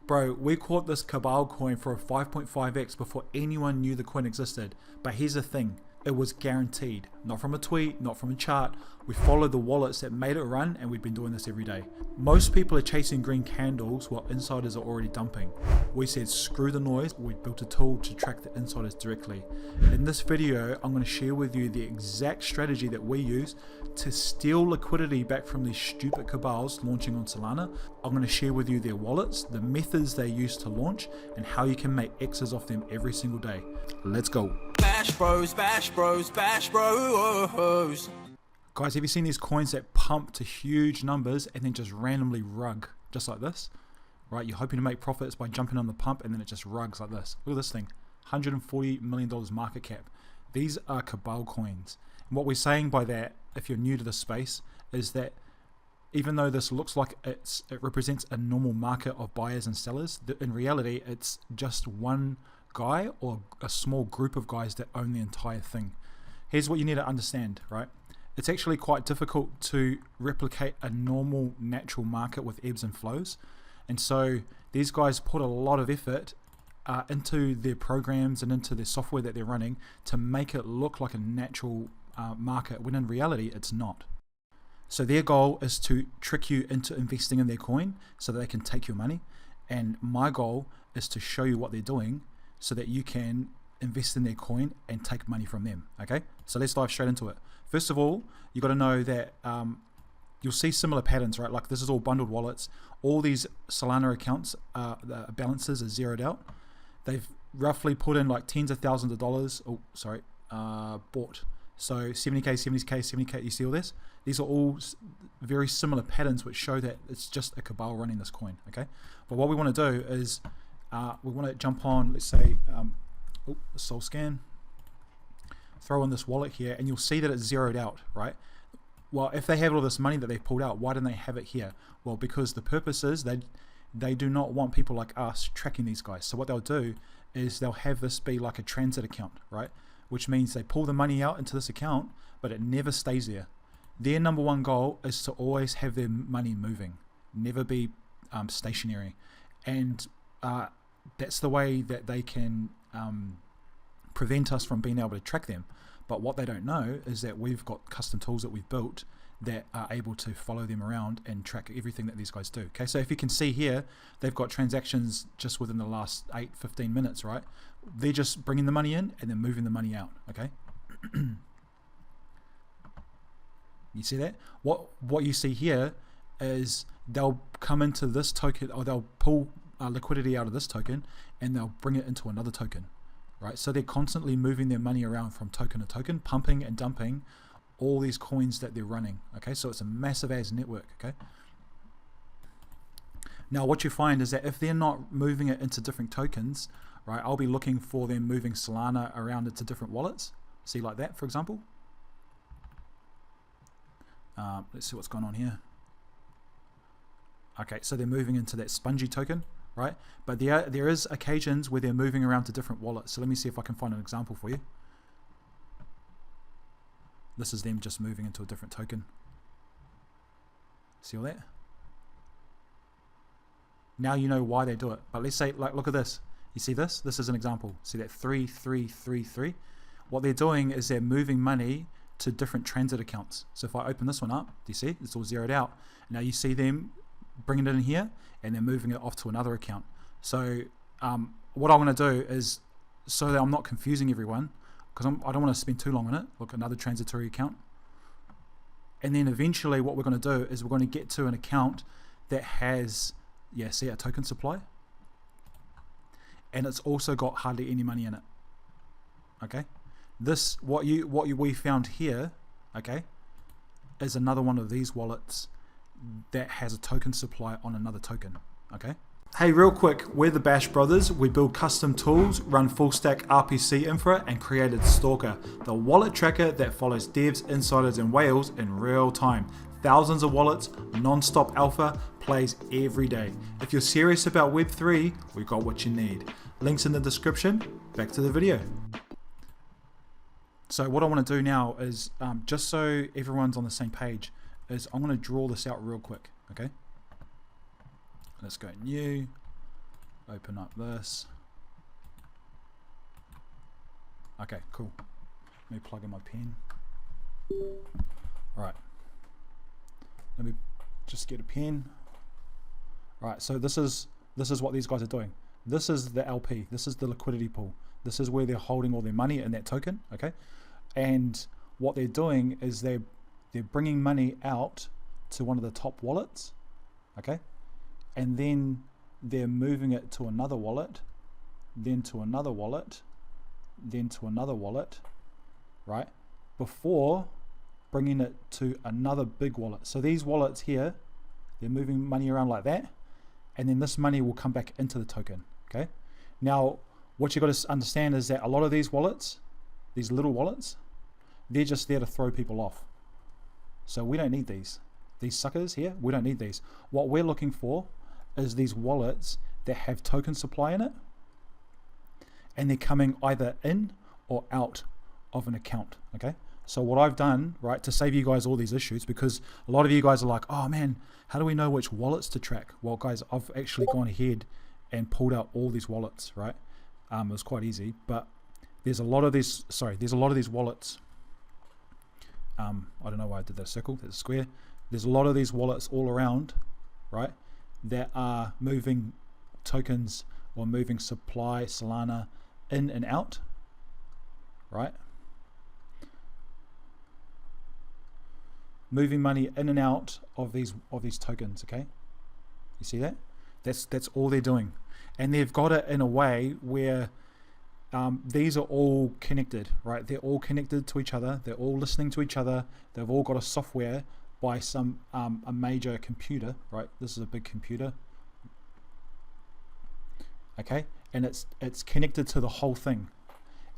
Bro, we caught this Cabal coin for a 5.5x before anyone knew the coin existed. But here's the thing, it was guaranteed. Not from a tweet, not from a chart. We followed the wallets that made it run, and we've been doing this every day. Most people are chasing green candles while insiders are already dumping. We said screw the noise, we built a tool to track the insiders directly. In this video, I'm going to share with you the exact strategy that we use to steal liquidity back from these stupid cabals launching on Solana. I'm going to share with you their wallets, the methods they use to launch, and how you can make X's off them every single day. Let's go. Bash bros, bash bros, bash bros. Guys, have you seen these coins that pump to huge numbers and then just randomly rug, just like this? Right, you're hoping to make profits by jumping on the pump and then it just rugs like this. Look at this thing, $140 million market cap. These are Cabal coins. And what we're saying by that, if you're new to the space, is that even though this looks like it represents a normal market of buyers and sellers, in reality, it's just one guy or a small group of guys that own the entire thing. Here's what you need to understand, right? It's actually quite difficult to replicate a normal natural market with ebbs and flows. And so these guys put a lot of effort into their programs and into their software that they're running to make it look like a natural market, when in reality it's not. So their goal is to trick you into investing in their coin so that they can take your money. And my goal is to show you what they're doing so that you can invest in their coin and take money from them. Okay, so let's dive straight into it. First of all, you got to know that you'll see similar patterns, right? Like this is all bundled wallets. All these Solana accounts, the balances are zeroed out. They've roughly put in like tens of thousands of dollars. Oh, sorry, bought. So 70k, 70k, 70k. You see all this? These are all very similar patterns, which show that it's just a cabal running this coin. Okay, but what we want to do is we want to jump on. Let's say the Sol Scan. Throw in this wallet here and you'll see that it's zeroed out, right? Well, if they have all this money that they've pulled out, why don't they have it here? Well, because the purpose is they do not want people like us tracking these guys. So what they'll do is they'll have this be like a transit account, right? Which means they pull the money out into this account, but it never stays there. Their number one goal is to always have their money moving, never be stationary. And that's the way that they can prevent us from being able to track them. But what they don't know is that we've got custom tools that we've built that are able to follow them around and track everything that these guys do. Okay, so if you can see here, they've got transactions just within the last 8-15 minutes, right? They're just bringing the money in and then moving the money out. Okay. You see that? What you see here is they'll come into this token, or they'll pull liquidity out of this token and they'll bring it into another token. Right, so they're constantly moving their money around from token to token, pumping and dumping all these coins that they're running. Okay, so it's a massive ass network. Okay. Now what you find is that if they're not moving it into different tokens, right, I'll be looking for them moving Solana around into different wallets. See, like that, for example. Let's see what's going on here. Okay, so they're moving into that spongy token. Right, but there is occasions where they're moving around to different wallets. So let me see if I can find an example for you. This is them just moving into a different token. See all that? Now you know why they do it. But let's say, like, look at this. You see this? This is an example. See that 3333? What they're doing is they're moving money to different transit accounts. So if I open this one up, do you see? It's all zeroed out. Now you see them bringing it in here and then moving it off to another account. So what I want to do is, so that I'm not confusing everyone, because I don't want to spend too long on it. Look, another transitory account, and then eventually what we're going to do is we're going to get to an account that has, yeah, see, a token supply, and it's also got hardly any money in it. Okay, this what we found here, okay, is another one of these wallets that has a token supply on another token. Okay. Hey, real quick, we're the Bash Brothers. We build custom tools, run full stack RPC infra, and created Stalker, the wallet tracker that follows devs, insiders, and whales in real time. Thousands of wallets, non-stop alpha, plays every day. If you're serious about Web3, we got what you need. Links in the description. Back to the video. So what I want to do now is, just so everyone's on the same page, is I'm going to draw this out real quick. Okay, let's go new. open up this. Okay, cool. Let me plug in my pen. Alright. Let me just get a pen. Alright, so this is what these guys are doing. This is the LP. This is the liquidity pool. This is where they're holding all their money in that token, okay? And what they're doing is they're bringing money out to one of the top wallets, okay? And then they're moving it to another wallet, then to another wallet, then to another wallet, right? Before bringing it to another big wallet. So these wallets here, they're moving money around like that, and then this money will come back into the token, okay? Now, what you got to understand is that a lot of these wallets, these little wallets, they're just there to throw people off. So we don't need these. These suckers here, we don't need these. What we're looking for is these wallets that have token supply in it, and they're coming either in or out of an account, okay? So what I've done, right, to save you guys all these issues, because a lot of you guys are like, oh man, how do we know which wallets to track? Well guys, I've actually gone ahead and pulled out all these wallets, right? It was quite easy, but there's a lot of these, there's a lot of these wallets. I don't know why I did that circle, that's a square. There's a lot of these wallets all around, right, that are moving tokens or moving supply, Solana, in and out, right? Moving money in and out of these tokens, okay? You see that? That's all they're doing. And they've got it in a way where these are all connected, right? They're all connected to each other. They're all listening to each other. They've all got a software by some a major computer, right? This is a big computer, okay? And it's connected to the whole thing,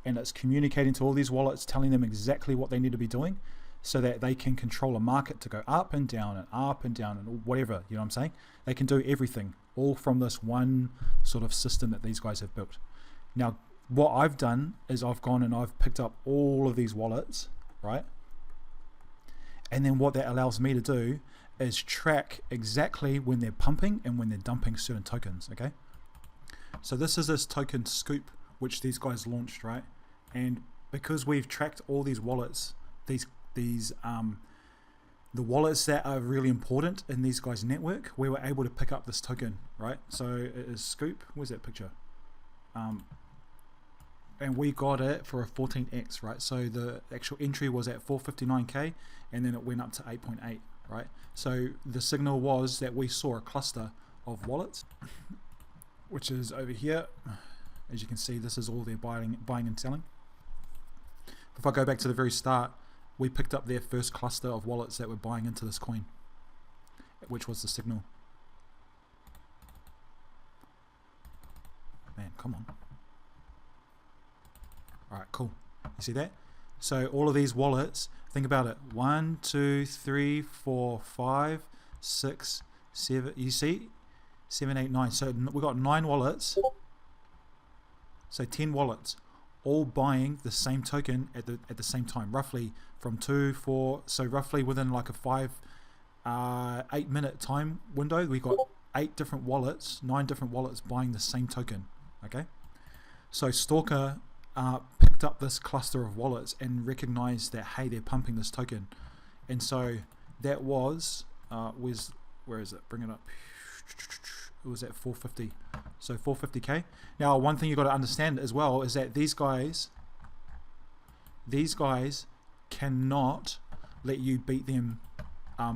and it's communicating to all these wallets, telling them exactly what they need to be doing, so that they can control a market to go up and down and whatever, you know what I'm saying? They can do everything, all from this one sort of system that these guys have built. Now, what I've done is I've gone and I've picked up all of these wallets, right? And then what that allows me to do is track exactly when they're pumping and when they're dumping certain tokens, okay? So this is this token Scoop, which these guys launched, right? And because we've tracked all these wallets, the wallets that are really important in these guys' network, we were able to pick up this token, right? So it is Scoop. Where's that picture? And we got it for a 14x, right? So the actual entry was at 459k, and then it went up to 8.8, right? So the signal was that we saw a cluster of wallets, which is over here. As you can see, this is all their buying and selling. If I go back to the very start, we picked up their first cluster of wallets that were buying into this coin, which was the signal. Man, come on. Alright, cool. You see that? So all of these wallets, think about it. 1, 2, 3, 4, 5, 6, 7. You see? 7, 8, 9. So we got 9 wallets. So 10 wallets, all buying the same token at the same time, roughly from 2, 4. So roughly within like a 8 minute time window, we got 8 different wallets, 9 different wallets buying the same token. Okay. So Stalker picked up this cluster of wallets and recognized that, hey, they're pumping this token, and so that was where is it? Bring it up. It was at 450. So 450k. Now, one thing you got to understand as well is that these guys cannot let you beat them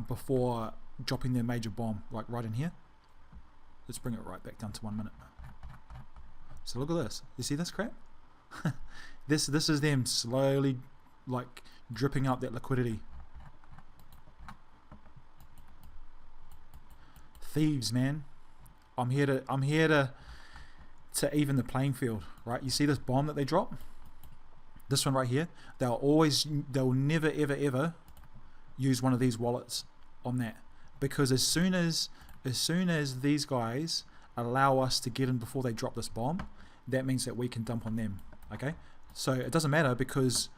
before dropping their major bomb, like right in here. Let's bring it right back down to 1 minute. So look at this. You see this crap? This is them slowly like dripping up that liquidity. Thieves, man. I'm here to even the playing field, right? You see this bomb that they drop? This one right here. They'll never ever use one of these wallets on that, because as soon as these guys allow us to get in before they drop this bomb, that means that we can dump on them. Okay, so it doesn't matter because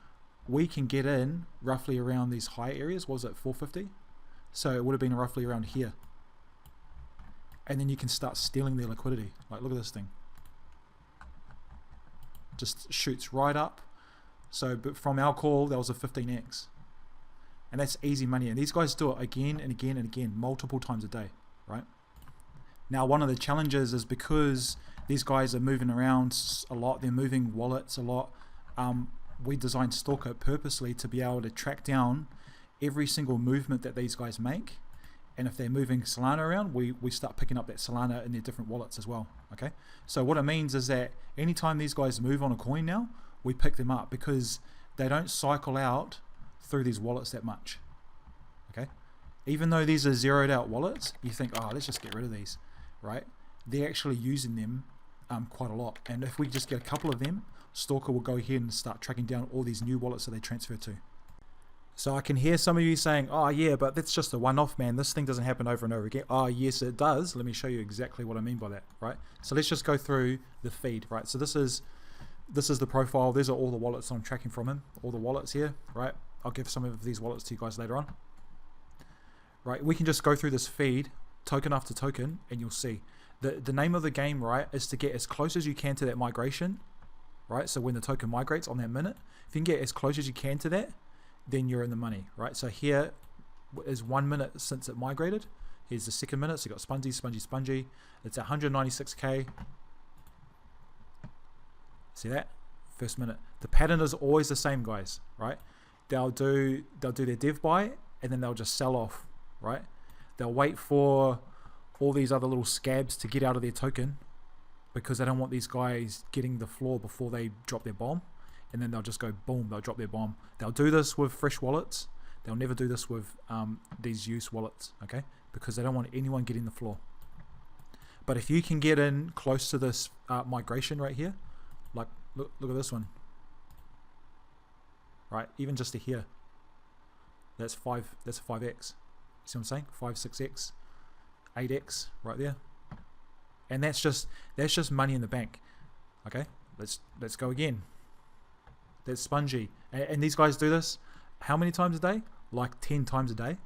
we can get in roughly around these high areas. What was it, 450? So it would have been roughly around here. and then you can start stealing their liquidity. Like, look at this thing. Just shoots right up. So, but from our call, that was a 15x. And that's easy money. And these guys do it again and again and again, multiple times a day, right? Now, one of the challenges is because these guys are moving around a lot, they're moving wallets a lot. We designed Stalker purposely to be able to track down every single movement that these guys make. And if they're moving Solana around, we start picking up that Solana in their different wallets as well. Okay, so what it means is that anytime these guys move on a coin now, we pick them up because they don't cycle out through these wallets that much. Okay, even though these are zeroed out wallets, you think, oh, let's just get rid of these, right? They're actually using them quite a lot. And if we just get a couple of them, Stalker will go ahead and start tracking down all these new wallets that they transfer to. So I can hear some of you saying, oh yeah, but that's just a one-off, man. This thing doesn't happen over and over again. Oh yes, it does. Let me show you exactly what I mean by that, right? So let's just go through the feed, right? So this is the profile. These are all the wallets I'm tracking from him. All the wallets here, right? I'll give some of these wallets to you guys later on. Right, we can just go through this feed, token after token, and you'll see. The name of the game, right, is to get as close as you can to that migration, right? So when the token migrates on that minute, if you can get as close as you can to that, then you're in the money, right? So here is 1 minute since it migrated. Here's the second minute. So you got spongy. It's 196k. See that? First minute. The pattern is always the same, guys, right? They'll do their dev buy and then they'll just sell off, right? They'll wait for all these other little scabs to get out of their token because they don't want these guys getting the floor before they drop their bomb. And then they'll just go boom, they'll drop their bomb. They'll do this with fresh wallets. They'll never do this with these used wallets, okay? Because they don't want anyone getting the floor. But if you can get in close to this migration right here, like look at this one, right? Even just to here, that's 5x. See what I'm saying? 5, 6x, 8x right there. And that's just money in the bank. Okay, let's go again. That's spongy, and these guys do this how many times a day? Like 10 times a day.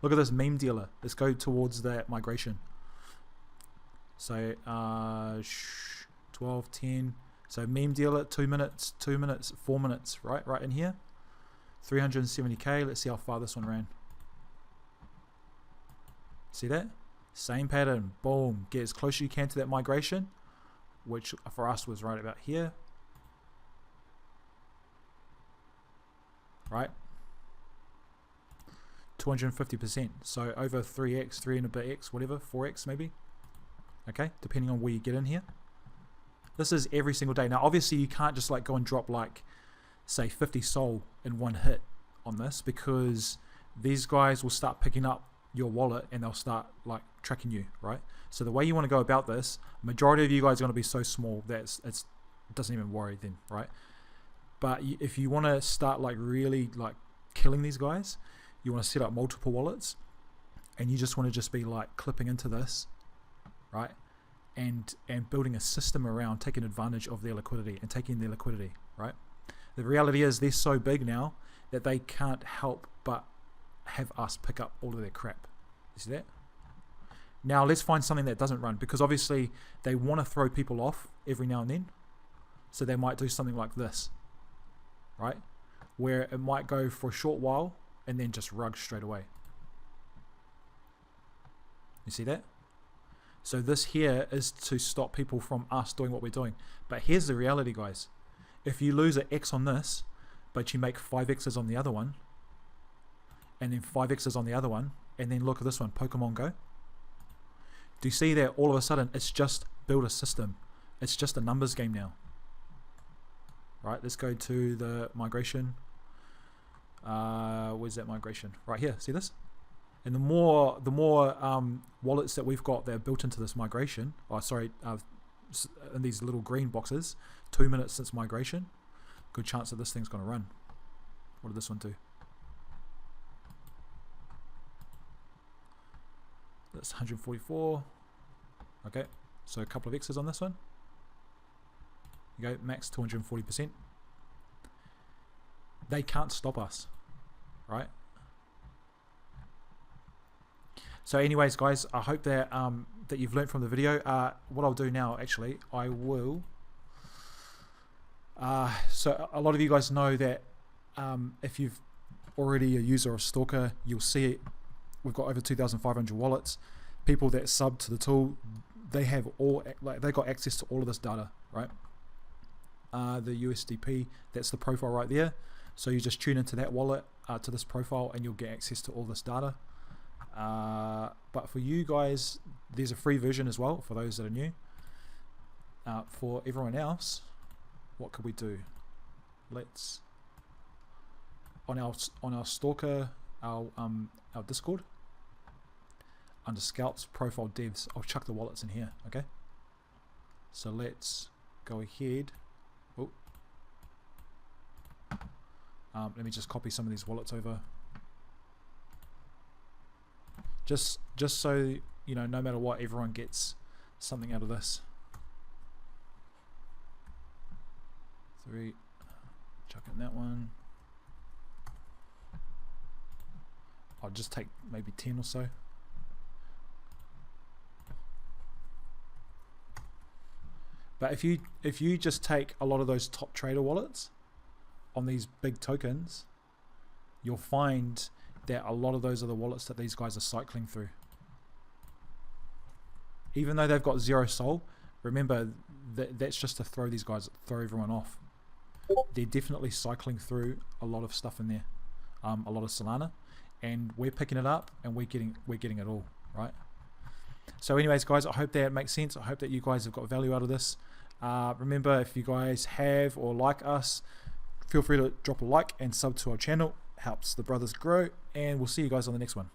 Look at this meme dealer. Let's go towards that migration. So 12, 10. So meme dealer, 2 minutes, 4 minutes, right in here. 370k. Let's see how far this one ran. See that? Same pattern. Boom. Get as close as you can to that migration, which for us was right about here. Right, 250%. So over 3x, 3 and a bit x, whatever, 4x maybe. Okay, depending on where you get in here. This is every single day. Now, obviously, you can't just like go and drop like, say, 50 sol in one hit on this because these guys will start picking up your wallet and they'll start like tracking you, right? So the way you want to go about this, majority of you guys are going to be so small that it doesn't even worry then, right? But if you want to start like really like killing these guys, you want to set up multiple wallets and you just want to just be like clipping into this, right? And building a system around taking advantage of their liquidity and taking their liquidity, right? The reality is they're so big now that they can't help but have us pick up all of their crap. You see that? Now let's find something that doesn't run because obviously they want to throw people off every now and then. So they might do something like this. Right, where it might go for a short while and then just rug straight away. You see that? So this here is to stop people from us doing what we're doing. But here's the reality, guys. If you lose an X on this, but you make 5X's on the other one, and then 5X's on the other one, and then look at this one, Pokemon Go. Do you see that all of a sudden it's just build a system? It's just a numbers game now. Right, let's go to the migration. Where's that migration? Right here, see this? And the more wallets that we've got that are built into this migration, in these little green boxes, 2 minutes since migration, good chance that this thing's going to run. What did this one do? That's 144. Okay, so a couple of X's on this one. You go, max 240%. They can't stop us, right? So anyways, guys, I hope that that you've learned from the video. What I'll do now, actually, I will. So a lot of you guys know that if you've already a user of Stalker, you'll see it. We've got over 2,500 wallets. People that sub to the tool, they have they got access to all of this data, right? The USDP, that's the profile right there. So you just tune into that wallet, to this profile, and you'll get access to all this data. But for you guys, there's a free version as well for those that are new. For everyone else, what could we do? Let's on our Stalker, our Discord, under Scalps Profile Devs, I'll chuck the wallets in here. Okay. So let's go ahead. Oh. Let me just copy some of these wallets over. Just so you know, no matter what, everyone gets something out of this. 3, chuck in that one. I'll just take maybe 10 or so. But if you just take a lot of those top trader wallets on these big tokens, you'll find that a lot of those are the wallets that these guys are cycling through. Even though they've got 0 SOL, remember that's just to throw everyone off. They're definitely cycling through a lot of stuff in there, a lot of Solana, and we're picking it up and we're getting it all, right? So anyways, guys, I hope that makes sense. I hope that you guys have got value out of this. Remember, if you guys have or like us, feel free to drop a like and sub to our channel. Helps the brothers grow, and we'll see you guys on the next one.